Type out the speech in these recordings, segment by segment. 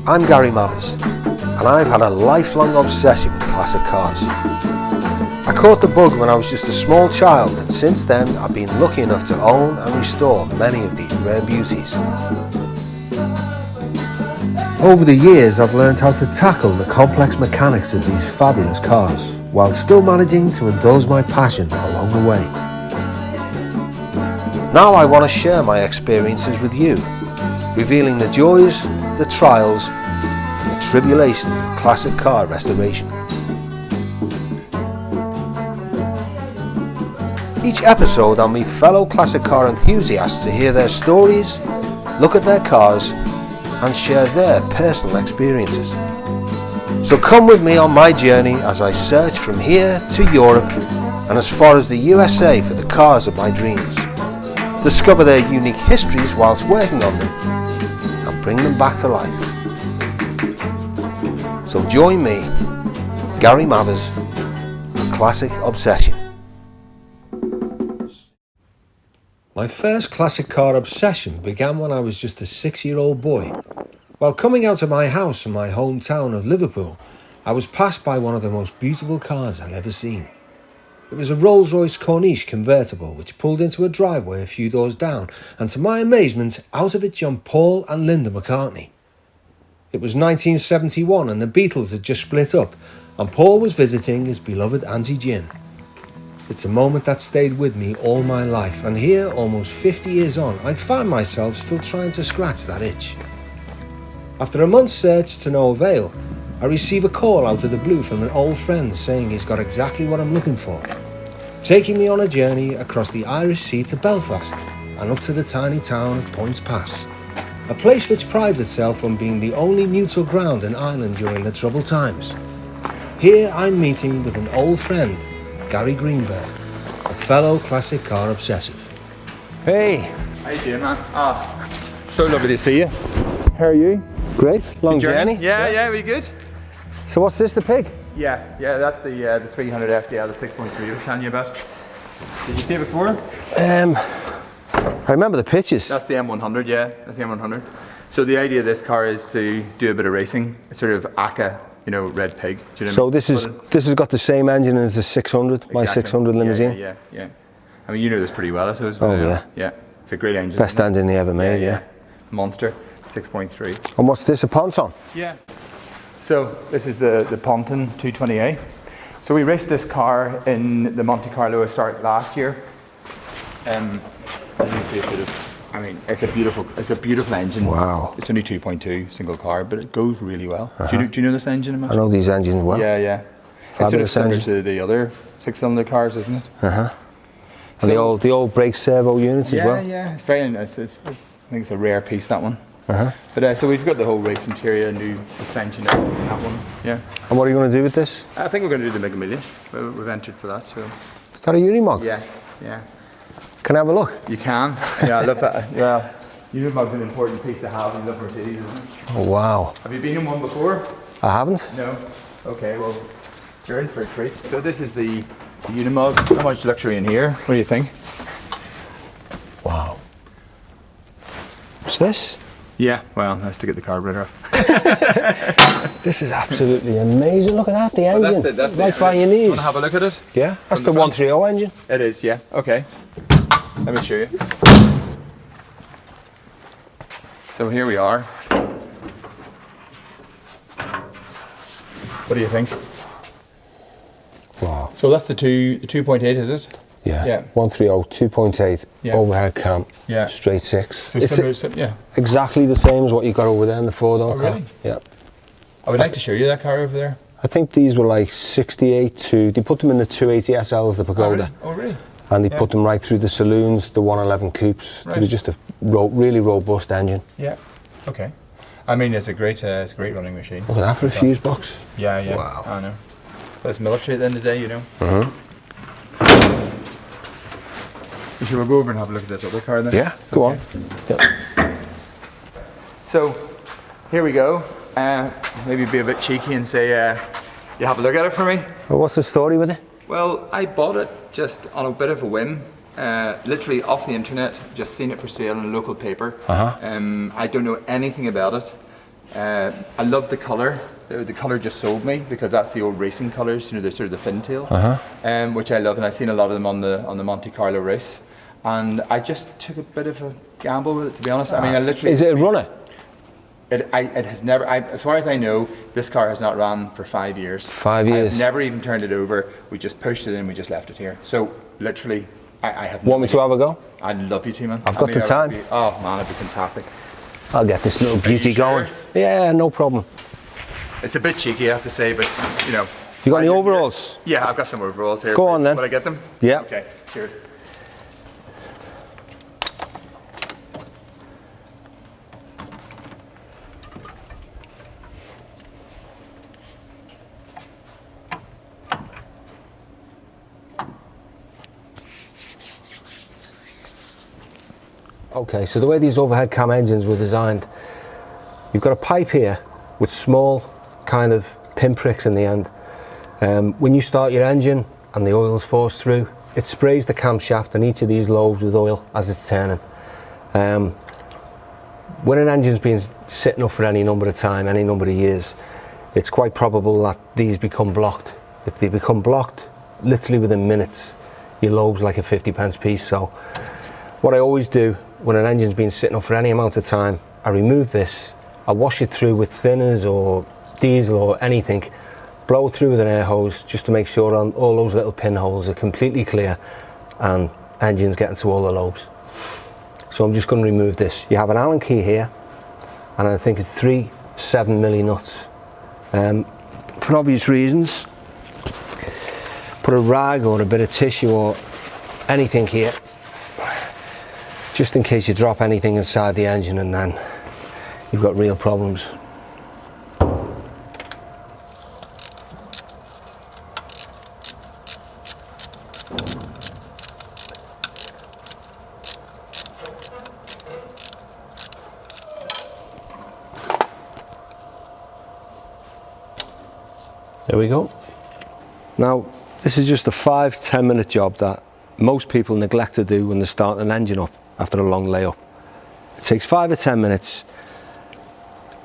I'm Gary Mavers, and I've had a lifelong obsession with classic cars. I caught the bug when I was just a small child, and since then I've been lucky enough to own and restore many of these rare beauties. Over the years I've learned how to tackle the complex mechanics of these fabulous cars, while still managing to indulge my passion along the way. Now I want to share my experiences with you, revealing the joys, the trials, and the tribulations of classic car restoration. Each episode I'll meet fellow classic car enthusiasts to hear their stories, look at their cars, and share their personal experiences. So come with me on my journey as I search from here to Europe and as far as the USA for the cars of my dreams. Discover their unique histories whilst working on them and bring them back to life. So join me, Gary Mavers, and Classic Obsession. My first classic car obsession began when I was just a 6-year-old boy. While coming out of my house in my hometown of Liverpool, I was passed by one of the most beautiful cars I'd ever seen. It was a Rolls Royce Corniche Convertible which pulled into a driveway a few doors down, and to my amazement, out of it jumped Paul and Linda McCartney. It was 1971 and the Beatles had just split up, and Paul was visiting his beloved Auntie Gin. It's a moment that stayed with me all my life, and here, almost 50 years on, I find myself still trying to scratch that itch. After a month's search to no avail, I receive a call out of the blue from an old friend saying he's got exactly what I'm looking for, taking me on a journey across the Irish Sea to Belfast and up to the tiny town of Points Pass, a place which prides itself on being the only neutral ground in Ireland during the troubled times. Here I'm meeting with an old friend, Gary Greenberg, a fellow classic car obsessive. Hey! How you doing, man? So lovely to see you. How are you? Great, long journey. Yeah, we good. So what's this, the pig? Yeah, that's the 300 FDL, the 6.3 I was telling you about. Did you see it before? I remember the pictures. That's the M100, yeah, that's the M100. So the idea of this car is to do a bit of racing, sort of ACA, red pig. Do you know So this has got the same engine as the 600, exactly. My 600 limousine? Yeah. I mean, you know this pretty well, I suppose. Oh, yeah. Yeah, it's a great engine. Best engine they ever made, yeah. Monster, 6.3. And what's this, a Ponton? Yeah. So this is the Ponton 220A. So we raced this car in the Monte Carlo start last year. As you can see, it's a beautiful engine. Wow. It's only 2.2 single car, but it goes really well. Do you know this engine? I know these engines well. Yeah. Fabulous it's sort of engine. similar to the other 6-cylinder cars, isn't it? And the old brake servo units as well. Yeah, it's very nice. I think it's a rare piece, that one. But so we've got the whole race interior, new suspension, and that one. Yeah. And what are you going to do with this? I think we're going to do the Mega Million. We've entered for that. So. Is that a Unimog? Yeah. Can I have a look? You can. Yeah, I love that. Yeah. Unimog's an important piece to have in the Mercedes, isn't it? Oh, wow. Have you been in one before? I haven't. No. Okay, well, you're in for a treat. So this is the Unimog. How much luxury in here? What do you think? Wow. What's this? Yeah, well, nice to get the carburetor off. This is absolutely amazing. Look at that, the engine. That's right by your knees. You want to have a look at it? Yeah, that's the 130 engine. It is, yeah. Okay. Let me show you. So here we are. What do you think? Wow. So that's the 2.8, is it? Yeah. 130, 2.8, overhead cam, straight 6. So similar, exactly the same as what you got over there in the 4-door car. Really? Yeah. I would like to show you that car over there. I think these were like 68 to, they put them in the 280 SLs, the Pagoda. Oh, really? And they put them right through the saloons, the 111 coupes. Right. They were just a really robust engine. Yeah. Okay. I mean, it's a great running machine. Look at that for a fuse box. Yeah. Wow. I know. But it's military at the end of the day, Should we go over and have a look at this other car then? Yeah, go on. Yeah. So, here we go. Maybe be a bit cheeky and say, you have a look at it for me? Well, what's the story with it? Well, I bought it just on a bit of a whim. Literally off the internet, just seen it for sale in a local paper. I don't know anything about it. I love the colour. The colour just sold me because that's the old racing colours, you know, the sort of the fin tail, which I love, and I've seen a lot of them on the Monte Carlo race. And I just took a bit of a gamble with it, to be honest. I mean, I literally. Is it a runner? It has never, as far as I know, this car has not ran for 5 years. 5 years. I've never even turned it over. We just pushed it in, we just left it here. So literally, I have. Want me to have a go? I'd love you to, man. I've got the time. Oh man, it'd be fantastic. I'll get this little beauty you sure? going. Yeah, no problem. It's a bit cheeky, I have to say, but you know. You got any overalls? Yeah, I've got some overalls here. Go on then. Will I get them? Yeah. Okay, cheers. Okay, so the way these overhead cam engines were designed, you've got a pipe here with small kind of pinpricks in the end. When you start your engine and the oil is forced through, it sprays the camshaft and each of these lobes with oil as it's turning. When an engine's been sitting up for any number of time, any number of years, it's quite probable that these become blocked. If they become blocked, literally within minutes, your lobe's like a 50p piece. So what I always do when an engine's been sitting up for any amount of time, I remove this, I wash it through with thinners or diesel or anything, blow it through with an air hose just to make sure all those little pinholes are completely clear and engine's getting to all the lobes. So I'm just going to remove this. You have an Allen key here, and I think it's 3 7mm nuts. For obvious reasons, put a rag or a bit of tissue or anything here, just in case you drop anything inside the engine and then you've got real problems. There we go. Now, this is just a 5-10 minute job that most people neglect to do when they're starting an engine up after a long layup. It takes 5 or 10 minutes.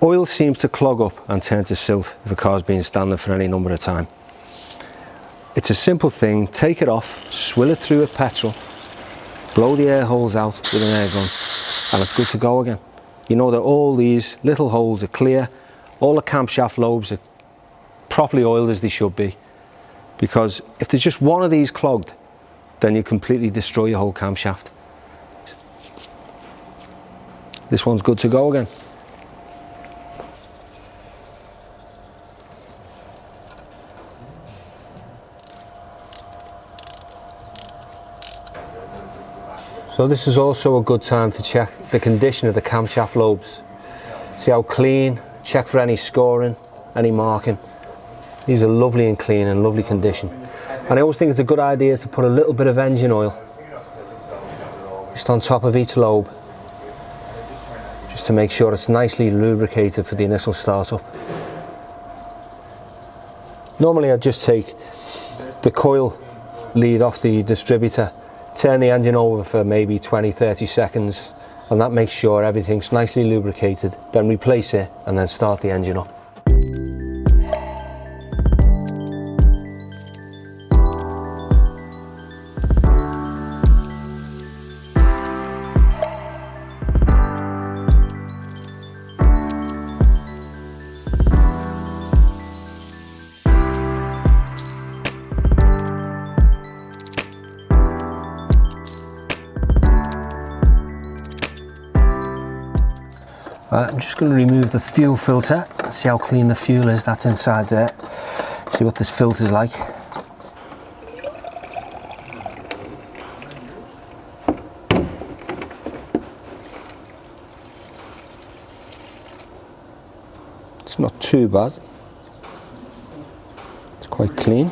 Oil seems to clog up and turn to silt if a car's been standing for any number of time. It's a simple thing. Take it off, swill it through with petrol, blow the air holes out with an air gun, and it's good to go again. You know that all these little holes are clear, all the camshaft lobes are properly oiled as they should be, because if there's just one of these clogged, then you completely destroy your whole camshaft. This one's good to go again. So this is also a good time to check the condition of the camshaft lobes. See how clean, check for any scoring, any marking. These are lovely and clean and lovely condition. And I always think it's a good idea to put a little bit of engine oil just on top of each lobe, just to make sure it's nicely lubricated for the initial startup. Normally I'd just take the coil lead off the distributor, turn the engine over for maybe 20-30 seconds, and that makes sure everything's nicely lubricated, then replace it and then start the engine up. I'm just going to remove the fuel filter, see how clean the fuel is that's inside there, see what this filter is like. It's not too bad, it's quite clean.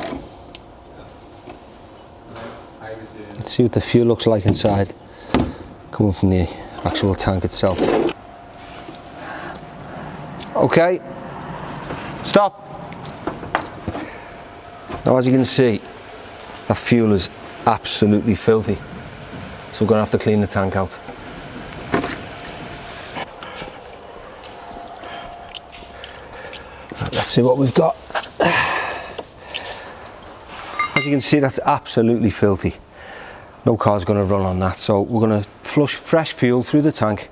Let's see what the fuel looks like inside, coming from the actual tank itself. Okay, stop. Now as you can see, that fuel is absolutely filthy, so we're going to have to clean the tank out. Let's see what we've got. As you can see, that's absolutely filthy. No car's going to run on that, so we're going to flush fresh fuel through the tank,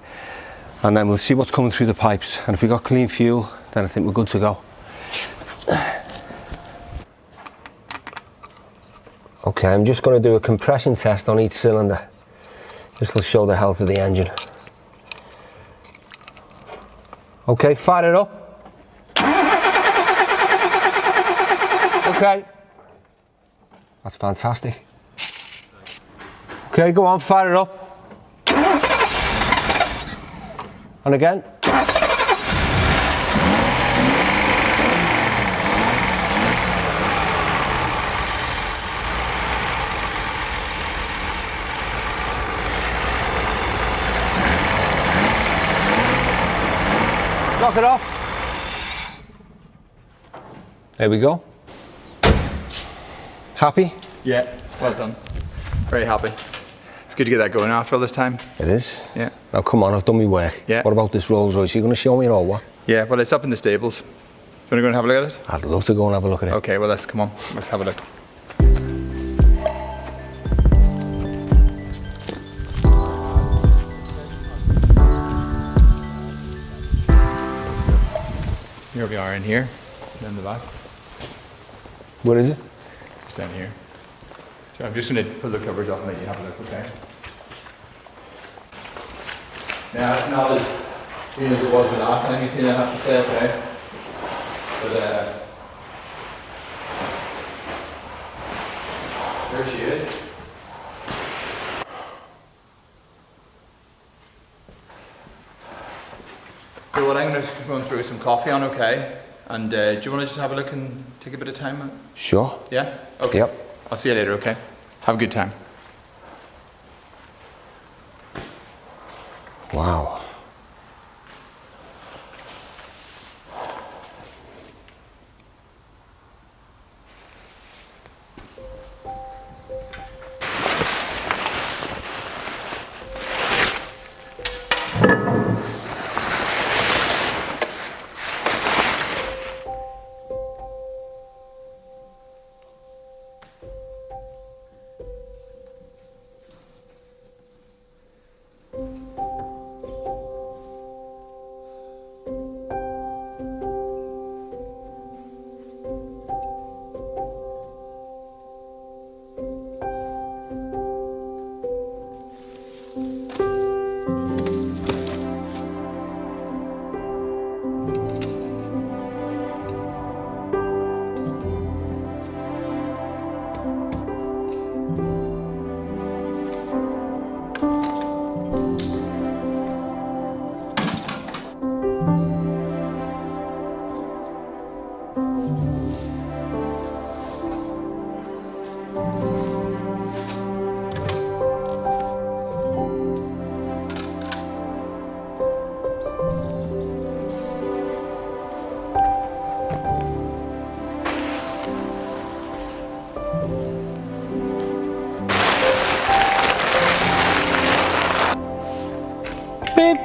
and then we'll see what's coming through the pipes, and if we've got clean fuel, then I think we're good to go. Okay, I'm just going to do a compression test on each cylinder. This will show the health of the engine. Okay, fire it up. Okay. That's fantastic. Okay, go on, fire it up. And again. Knock it off. There we go. Happy? Yeah, well done. Very happy. It's good to get that going after all this time. It is. Yeah. Now come on, I've done my work. Yeah. What about this Rolls Royce? Are you going to show me it or what? Yeah, well, it's up in the stables. Do you want to go and have a look at it? I'd love to go and have a look at it. Okay, well, come on. Let's have a look. Here we are in here, in the back. Where is it? Just down here. So I'm just going to pull the covers off and let you have a look, okay? Now, it's not as clean as it was the last time you've seen it, I have to say, okay? But, there she is. So what I'm going to run through some coffee on, okay? And do you want to just have a look and take a bit of time? Sure. Yeah? Okay. Yep. I'll see you later, okay? Have a good time. Wow. Beep.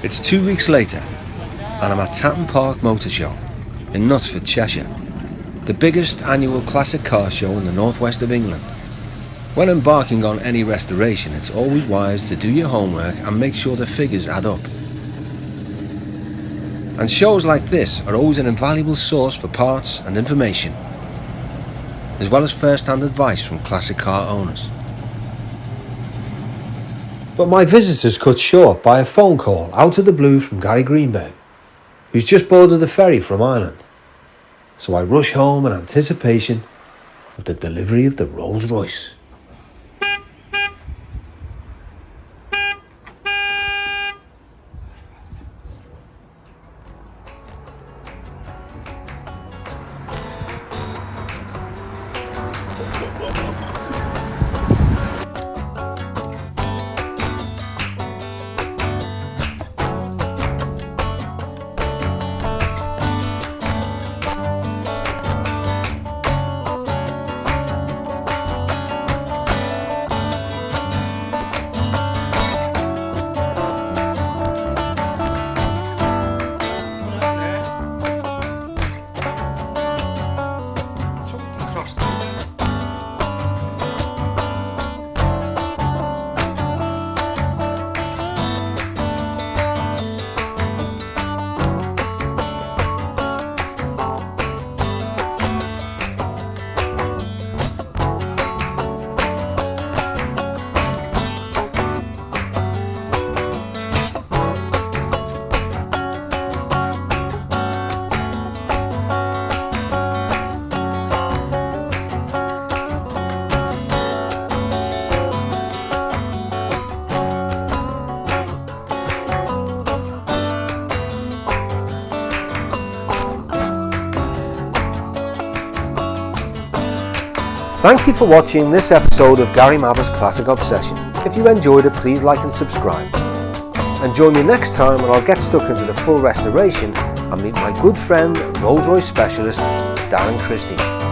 It's 2 weeks later and I'm at Tatton Park Motor Show in Knutsford, Cheshire, the biggest annual classic car show in the northwest of England. When embarking on any restoration, it's always wise to do your homework and make sure the figures add up. And shows like this are always an invaluable source for parts and information, as well as first-hand advice from classic car owners. But my visitor's cut short by a phone call out of the blue from Gary Greenberg, who's just boarded the ferry from Ireland. So I rush home in anticipation of the delivery of the Rolls Royce. Thank you for watching this episode of Gary Mavers Classic Obsession. If you enjoyed it, please like and subscribe. And join me next time when I'll get stuck into the full restoration and meet my good friend, Rolls Royce specialist, Darren Christie.